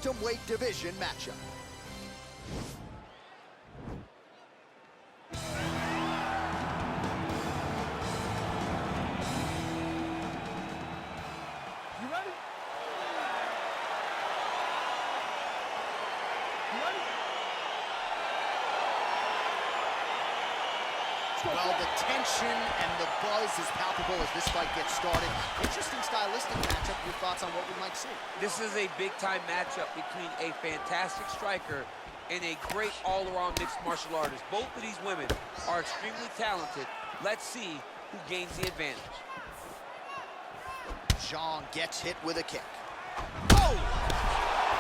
bantamweight division matchup. You ready? Well, the tension and the buzz is palpable as this fight gets started. Interesting stylistic matchup. Your thoughts on what we might see? This is a big-time matchup between a fantastic striker and a great all-around mixed martial artist. Both of these women are extremely talented. Let's see who gains the advantage. Zhang gets hit with a kick. Oh!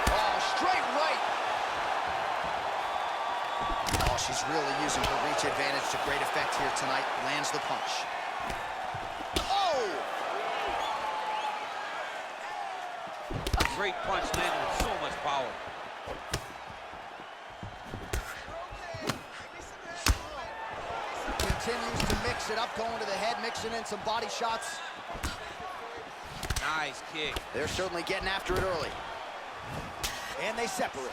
Oh, straight right. Oh, she's really using her reach advantage to great effect here tonight. Lands the punch. Oh! Great punch landed with so much power. Continues to mix it up, going to the head, mixing in some body shots. Nice kick. They're certainly getting after it early. And they separate.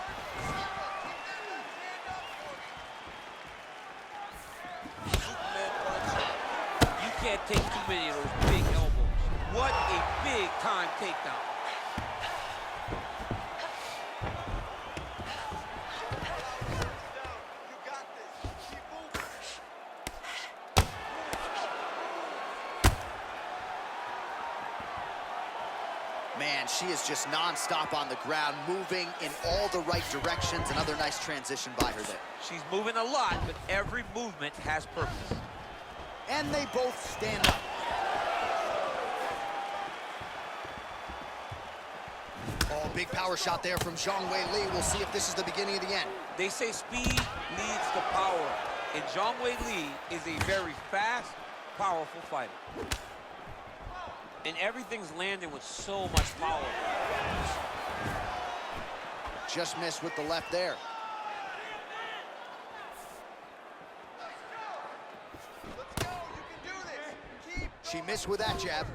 You can't take too many of those big elbows. What a big-time takedown. Man, she is just non-stop on the ground, moving in all the right directions. Another nice transition by her there. She's moving a lot, but every movement has purpose. And they both stand up. Oh, big power shot there from Zhang Weili. We'll see if this is the beginning of the end. They say speed leads to power, and Zhang Weili is a very fast, powerful fighter. And everything's landing with so much power. Just missed with the left there. Let's go. You can do this. She missed with that jab.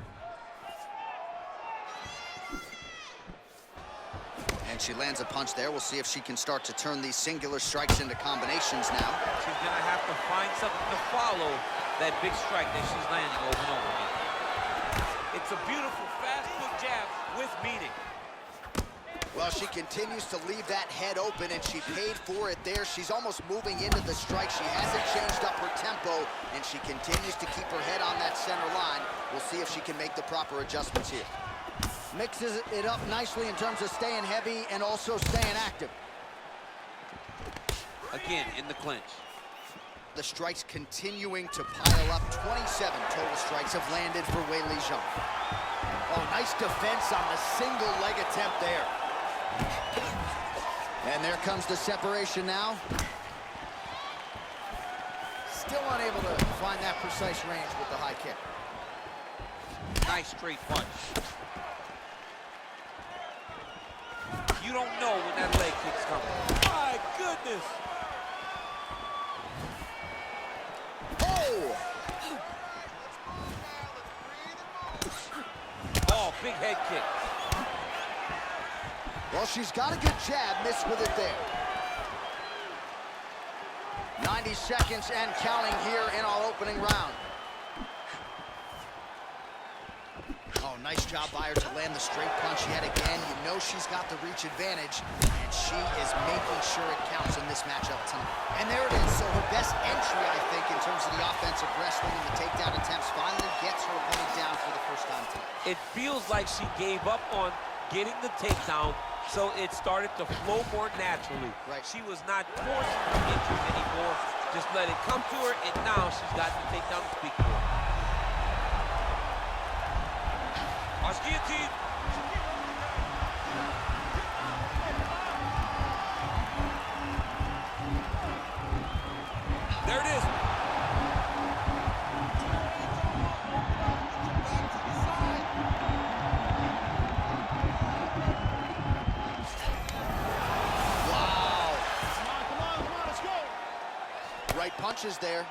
And she lands a punch there. We'll see if she can start to turn these singular strikes into combinations now. She's gonna have to find something to follow that big strike that she's landing over and over again. It's a beautiful fast foot jab with meaning. Well, she continues to leave that head open, and she paid for it there. She's almost moving into the strike. She hasn't changed up her tempo, and she continues to keep her head on that center line. We'll see if she can make the proper adjustments here. Mixes it up nicely in terms of staying heavy and also staying active. Again, in the clinch. The strikes continuing to pile up. 27 total strikes have landed for Weili Zhang. Oh, nice defense on the single leg attempt there. And there comes the separation now. Still unable to find that precise range with the high kick. Nice straight punch. You don't know when that leg kick's coming. My goodness! Oh, big head kick. Well, she's got a good jab, missed with it there. 90 seconds and counting here in our opening round. Oh, nice job by her to land the straight punch yet again. You know she's got the reach advantage, and she is making sure it counts in this matchup tonight. And there it is. So her best entry, I think, in terms of the offensive wrestling and the takedown attempts, finally gets her opponent down for the first time tonight. It feels like she gave up on getting the takedown, so it started to flow more naturally. Right. She was not forcing her entries anymore. Just let it come to her, and now she's got the takedown to speak for. Watch guillotine. There it is. Wow. Come on, let's go. Right punches there.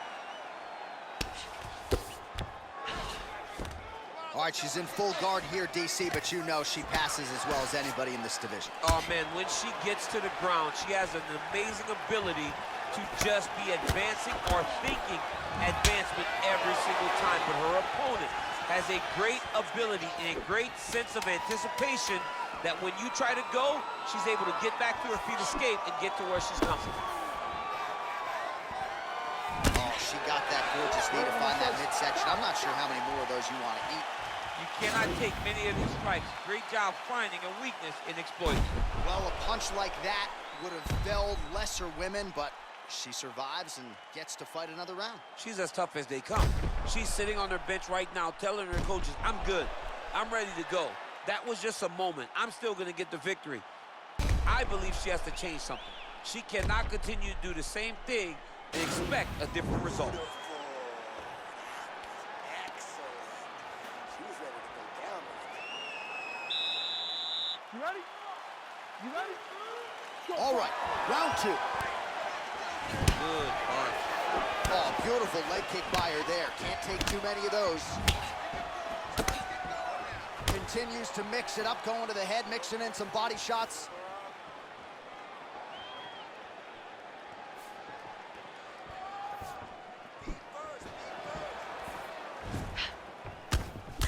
All All right, she's in full guard here, DC, but you know she passes as well as anybody in this division. Oh, man, when she gets to the ground, she has an amazing ability to just be advancing or thinking advancement every single time. But her opponent has a great ability and a great sense of anticipation that when you try to go, she's able to get back to her feet, escape, and get to where she's coming. Oh, she got that gorgeous knee to find that midsection. I'm not sure how many more of those you want to eat. You cannot take many of these strikes. Great job finding a weakness and exploiting. Well, a punch like that would have felled lesser women, but she survives and gets to fight another round. She's as tough as they come. She's sitting on her bench right now telling her coaches, I'm good. I'm ready to go. That was just a moment. I'm still going to get the victory. I believe she has to change something. She cannot continue to do the same thing and expect a different result. You ready? You ready? All right, round two. Good punch. Oh, beautiful leg kick by her there. Can't take too many of those. Continues to mix it up, going to the head, mixing in some body shots.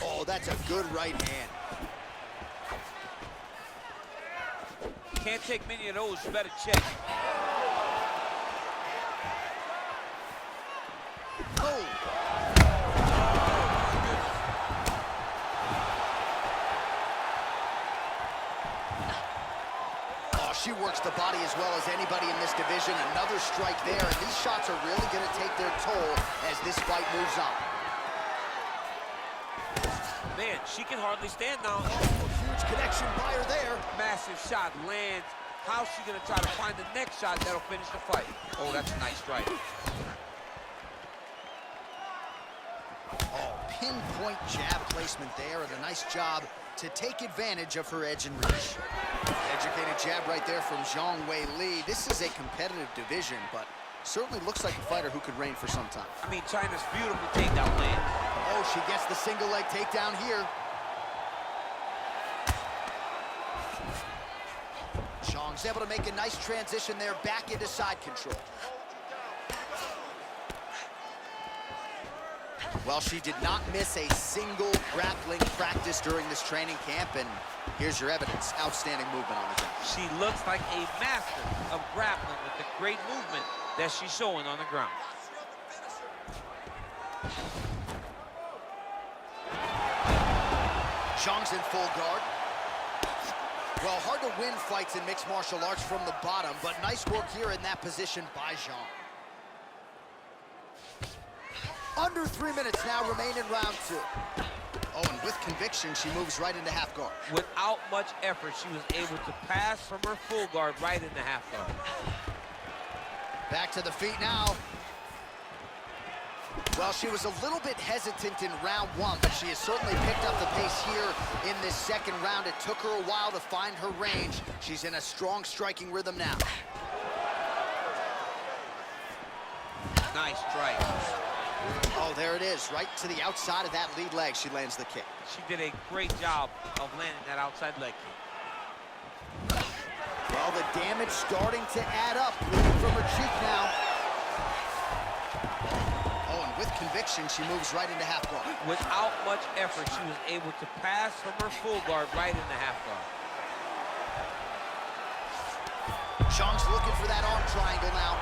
Oh, that's a good right hand. Can't take many of those. You better check. Oh. Oh, she works the body as well as anybody in this division. Another strike there, and these shots are really going to take their toll as this fight moves on. Man, she can hardly stand now. Oh, huge connection by her there. Massive shot lands. How's she gonna try to find the next shot that'll finish the fight? Oh, that's a nice strike. Oh, pinpoint jab placement there, and a nice job to take advantage of her edge and reach. Educated jab right there from Zhang Weili. This is a competitive division, but certainly looks like a fighter who could reign for some time. I mean, China's beautiful takedown land. Oh, she gets the single leg takedown here. Zhang's able to make a nice transition there back into side control. Well, she did not miss a single grappling practice during this training camp, and here's your evidence. Outstanding movement on the ground. She looks like a master of grappling with the great movement that she's showing on the ground. Zhang's in full guard. Well, hard to win fights in mixed martial arts from the bottom, but nice work here in that position by Zhang. Under 3 minutes now remain in round two. Oh, and with conviction, she moves right into half guard. Without much effort, she was able to pass from her full guard right into half guard. Back to the feet now. Well, she was a little bit hesitant in round one, but she has certainly picked up the pace here in this second round. It took her a while to find her range. She's in a strong striking rhythm now. Nice strike. Oh, there it is. Right to the outside of that lead leg, she lands the kick. She did a great job of landing that outside leg kick. Well, the damage starting to add up, bleeding from her cheek now. Oh, and with conviction, she moves right into half guard. Without much effort, she was able to pass from her full guard right into half guard. Zhang's looking for that arm triangle now.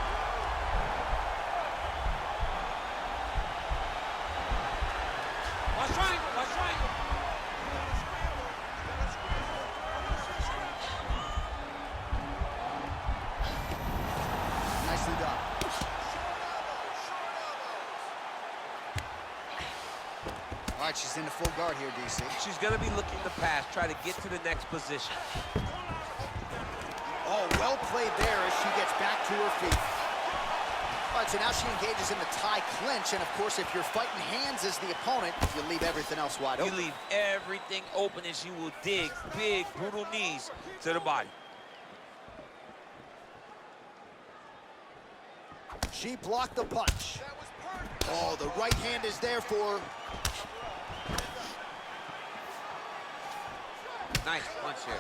Watch triangle, watch triangle. Nicely done. All right, she's into full guard here, DC. She's gonna be looking to pass, try to get to the next position. Oh, well played there as she gets back to her feet. All right, so now she engages in the tie clinch, and of course, if you're fighting hands as the opponent, you leave everything else wide open. You leave everything open, and she will dig big, brutal knees to the body. She blocked the punch. Oh, the right hand is there for her. Nice punch here.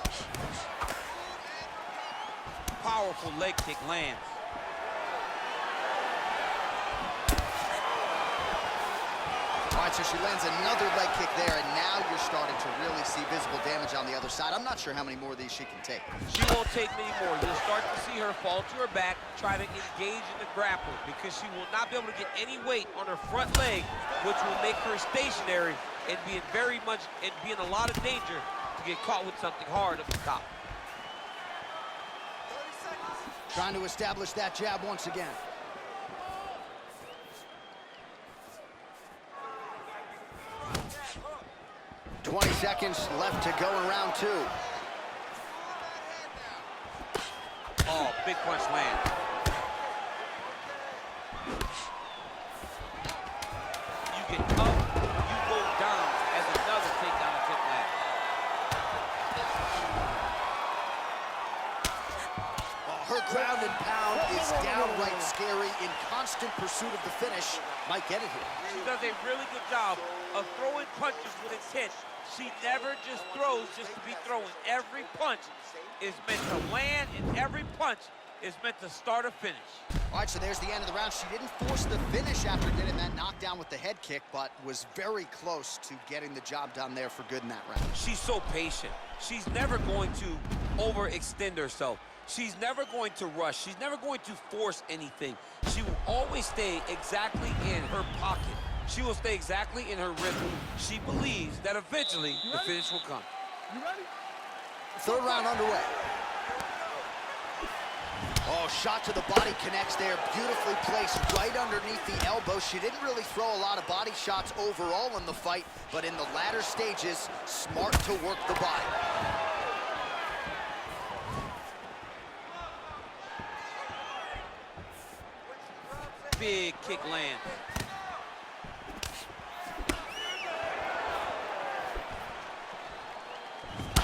Powerful leg kick lands. All right, so she lands another leg kick there, and now you're starting to really see visible damage on the other side. I'm not sure how many more of these she can take. She won't take many more. You'll start to see her fall to her back, try to engage in the grapple, because she will not be able to get any weight on her front leg, which will make her stationary and be in a lot of danger to get caught with something hard up the top. 30 seconds. Trying to establish that jab once again. "20 seconds left to go in round 2. Oh, big punch land. You get up, you go down as another takedown attempt lands. Her ground and pound is downright scary. In constant pursuit of the finish. Might get it here. She does a really good job of throwing punches with intent. She never just throws just to be throwing. Every punch is meant to land, and every punch is meant to start a finish. All right, so there's the end of the round. She didn't force the finish after getting that knockdown with the head kick, but was very close to getting the job done there for good in that round. She's so patient. She's never going to overextend herself. She's never going to rush. She's never going to force anything. She will always stay exactly in her pocket. She will stay exactly in her rhythm. She believes that eventually the finish will come. You ready? Third round underway. Oh, shot to the body connects there. Beautifully placed right underneath the elbow. She didn't really throw a lot of body shots overall in the fight, but in the latter stages, smart to work the body. Big kick lands.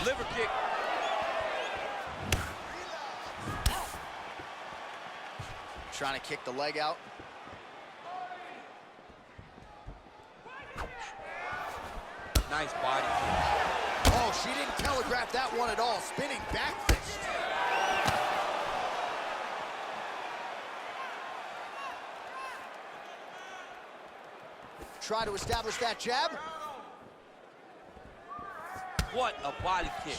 Liver kick. Trying to kick the leg out. Nice body kick. Oh, she didn't telegraph that one at all. Spinning back fist. Try to establish that jab. What a body kick.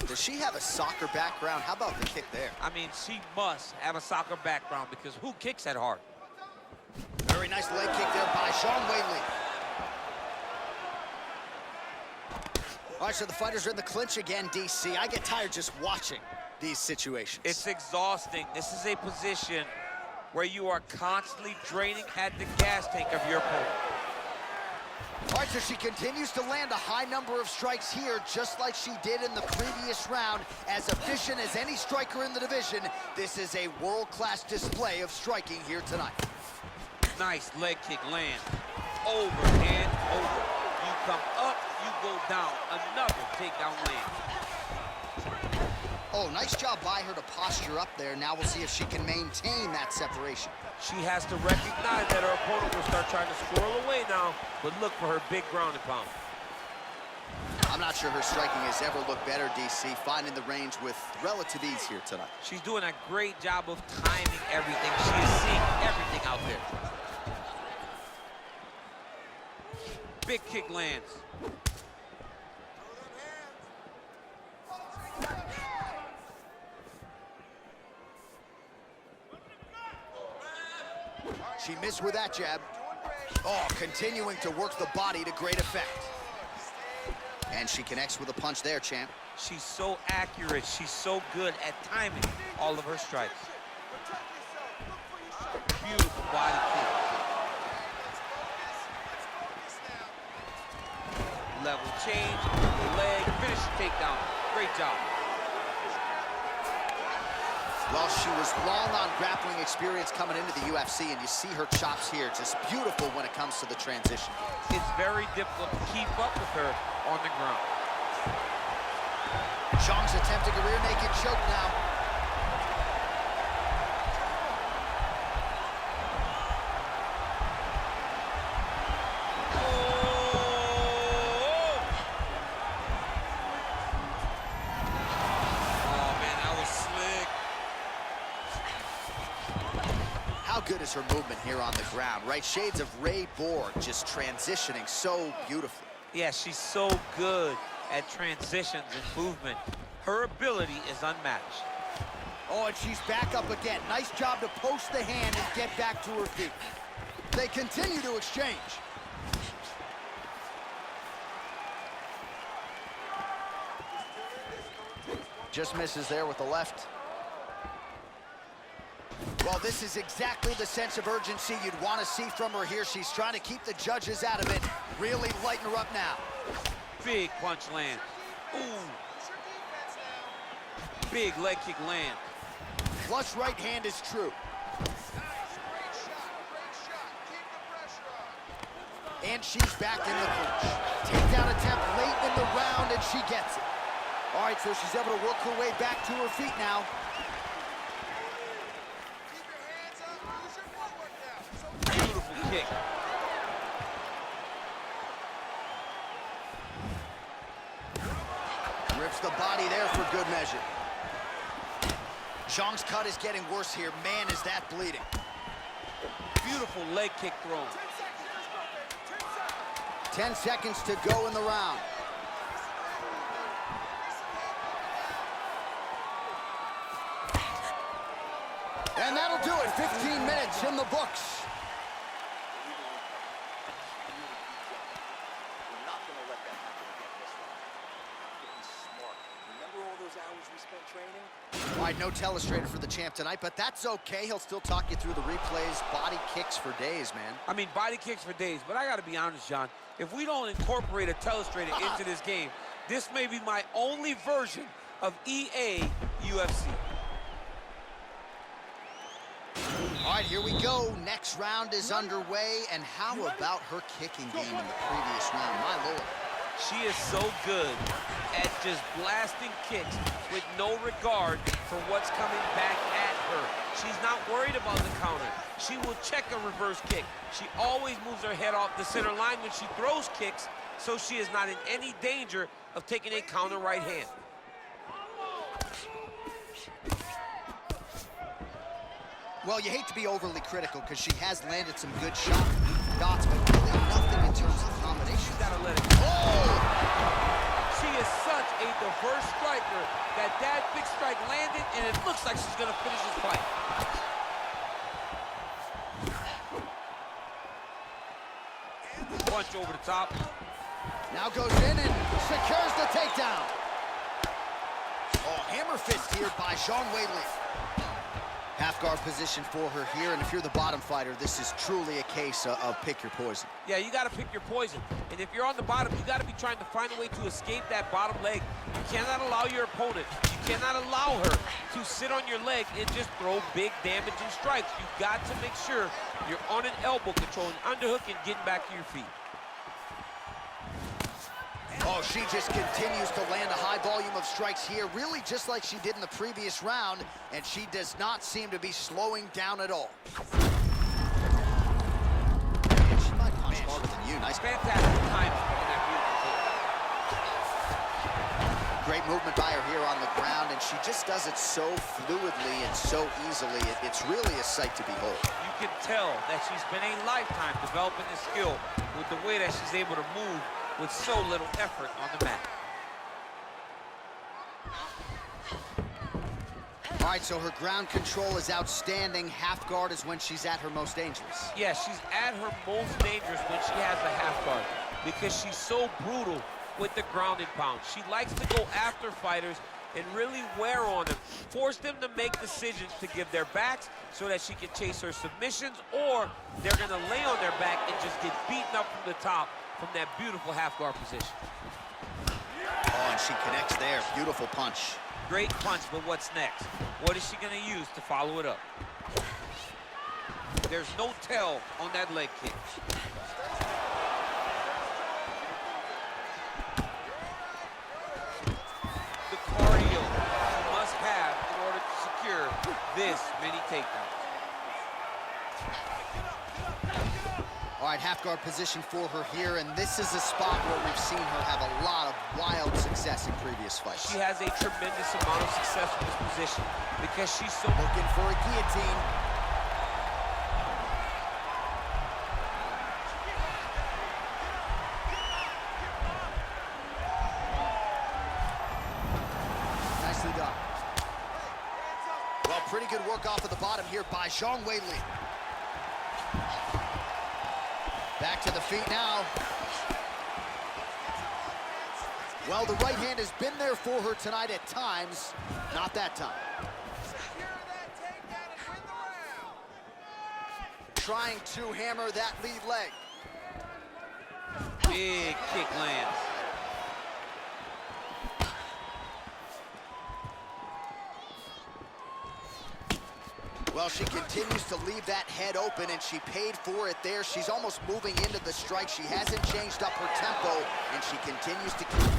Does she have a soccer background? How about the kick there? I mean, she must have a soccer background, because who kicks that hard? Very nice leg kick there by Zhang Weili. All right, so the fighters are in the clinch again, DC. I get tired just watching these situations. It's exhausting. This is a position where you are constantly draining at the gas tank of your opponent. All right, so she continues to land a high number of strikes here, just like she did in the previous round. As efficient as any striker in the division, this is a world-class display of striking here tonight. Nice leg kick land. Over and over. You come up, you go down. Another takedown land. Oh, nice job by her to posture up there. Now we'll see if she can maintain that separation. She has to recognize that her opponent will start trying to squirrel away now, but look for her big ground and pound. I'm not sure her striking has ever looked better, DC, finding the range with relative ease here tonight. She's doing a great job of timing everything. She is seeing everything out there. Big kick lands. She missed with that jab. Oh, continuing to work the body to great effect. And she connects with a punch there, champ. She's so accurate. She's so good at timing all of her strikes. Beautiful body kick. Level change, leg, finish the takedown. Great job. Well, she was long on grappling experience coming into the UFC, and you see her chops here, just beautiful when it comes to the transition. It's very difficult to keep up with her on the ground. Zhang's attempting a rear naked choke now. How good is her movement here on the ground, right? Shades of Ray Borg, just transitioning so beautifully. Yeah, she's so good at transitions and movement. Her ability is unmatched. Oh, and she's back up again. Nice job to post the hand and get back to her feet. They continue to exchange. Just misses there with the left. Well, this is exactly the sense of urgency you'd want to see from her here. She's trying to keep the judges out of it. Really lighten her up now. Big punch land. Ooh. Big leg kick land. Flush right hand is true. And she's back in the clinch. Takedown attempt late in the round, and she gets it. All right, so she's able to work her way back to her feet now. Beautiful kick. Rips the body there for good measure. Zhang's cut is getting worse here. Man, is that bleeding. Beautiful leg kick thrown. 10 seconds to go in the round. And that'll do it. 15 minutes in the books. All right, no telestrator for the champ tonight, but that's okay. He'll still talk you through the replays. Body kicks for days, man. I mean, body kicks for days, but I got to be honest, John. If we don't incorporate a telestrator into this game, this may be my only version of EA UFC. All right, here we go. Next round is underway, and how about her kicking game in the previous round? My Lord. She is so good at just blasting kicks with no regard for what's coming back at her. She's not worried about the counter. She will check a reverse kick. She always moves her head off the center line when she throws kicks, so she is not in any danger of taking a counter right hand. Well, you hate to be overly critical because she has landed some good shots, but really nothing in terms of combination. She's got to let it go. Oh! She is such a diverse striker that big strike landed, and it looks like she's going to finish this fight. Punch over the top. Now goes in and secures the takedown. Oh, hammer fist here by Zhang Weili. Half guard position for her here, and if you're the bottom fighter, this is truly a case of pick your poison. Yeah, you got to pick your poison. And if you're on the bottom, you got to be trying to find a way to escape that bottom leg. You cannot allow your opponent, you cannot allow her to sit on your leg and just throw big damaging strikes. You've got to make sure you're on an elbow, controlling underhook and getting back to your feet. Oh, she just continues to land a high volume of strikes here, really just like she did in the previous round, and she does not seem to be slowing down at all. Man, she might punch harder than you. Nice. Fantastic time on that beautiful kick. Great movement by her here on the ground, and she just does it so fluidly and so easily. It's really a sight to behold. You can tell that she's been a lifetime developing this skill with the way that she's able to move with so little effort on the mat. All right, so her ground control is outstanding. Half guard is when she's at her most dangerous. Yeah, she's at her most dangerous when she has a half guard because she's so brutal with the ground and pound. She likes to go after fighters and really wear on them, force them to make decisions to give their backs so that she can chase her submissions, or they're gonna lay on their back and just get beaten up from the top from that beautiful half guard position. Oh, and she connects there. Beautiful punch. Great punch, but what's next? What is she gonna use to follow it up? There's no tell on that leg kick. The cardio you must have in order to secure this many takedowns. All right, half guard position for her here, and this is a spot where we've seen her have a lot of wild success in previous fights. She has a tremendous amount of success in this position because she's so... Looking for a guillotine. work off of the bottom here by Zhang Weili. Back to the feet now. Well, the right hand has been there for her tonight at times. Not that time. Secure that takedown and win the round. Trying to hammer that lead leg. Big kick lands. Well, she continues to leave that head open, and she paid for it there. She's almost moving into the strike. She hasn't changed up her tempo, and she continues to keep...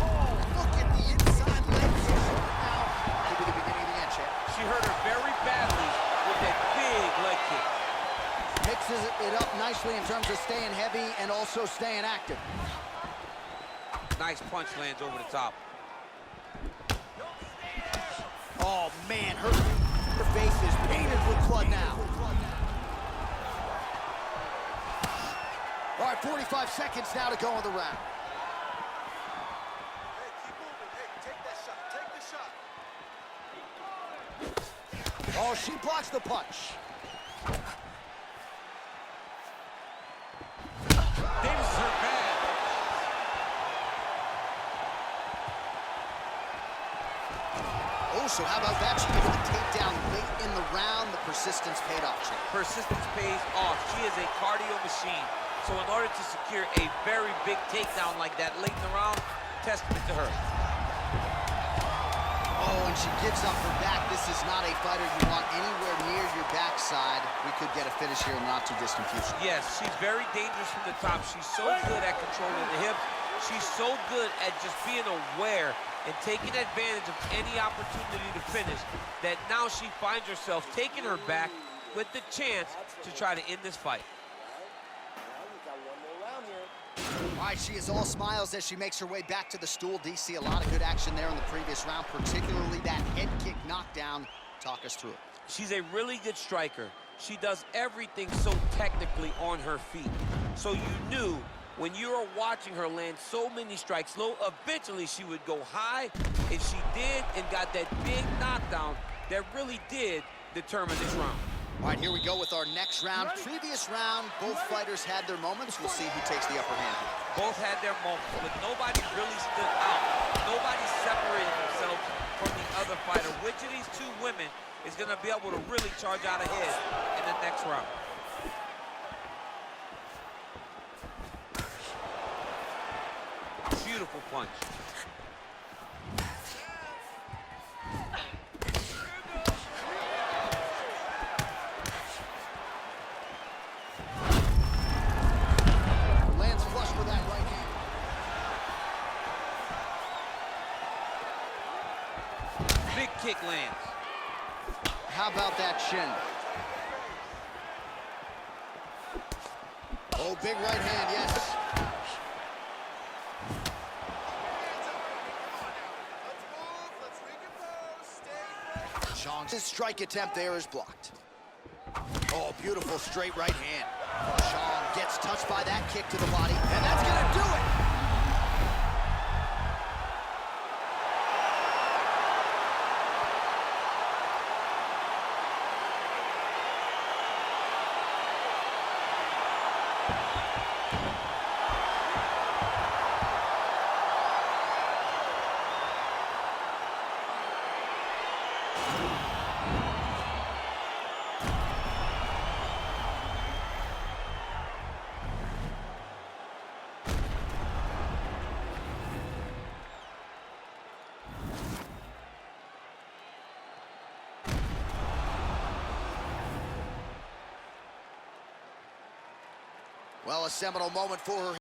Oh, look at the inside leg position now. Could be the beginning of the end, champ. She hurt her very badly with that big leg kick. Mixes it up nicely in terms of staying heavy and also staying active. Nice punch lands over the top. Oh, man, her face is painted with blood now. All right, 45 seconds now to go in the round. Hey, keep moving. Hey, take that shot. Take the shot. Oh, she blocks the punch. Davis is hurt bad. Oh, so how about that? She gets the takedown late in the round. The persistence paid off, champ. Persistence pays off. She is a cardio machine. So in order to secure a very big takedown like that late in the round, testament to her. Oh, and she gives up her back. This is not a fighter you want anywhere near your backside. We could get a finish here in the not-too-distant future. Yes, she's very dangerous from the top. She's so good at controlling the hips. She's so good at just being aware and taking advantage of any opportunity to finish that now she finds herself taking her back with the chance to try to end this fight. All right, she is all smiles as she makes her way back to the stool. DC, a lot of good action there in the previous round, particularly that head kick knockdown. Talk us through it. She's a really good striker. She does everything so technically on her feet. So you knew when you were watching her land so many strikes low, eventually she would go high, and she did, and got that big knockdown that really did determine this round. All right, here we go with our next round. Previous round, both fighters had their moments. We'll see who takes the upper hand here. Both had their moments, but nobody really stood out. Nobody separated themselves from the other fighter. Which of these two women is going to be able to really charge out ahead in the next round? Beautiful punch. Lands flush with that right hand. Big kick lands. How about that shin? Oh, big right hand, yes. His strike attempt there is blocked. Oh, beautiful straight right hand. Zhang gets touched by that kick to the body, and that's gonna do it. Well, a seminal moment for her.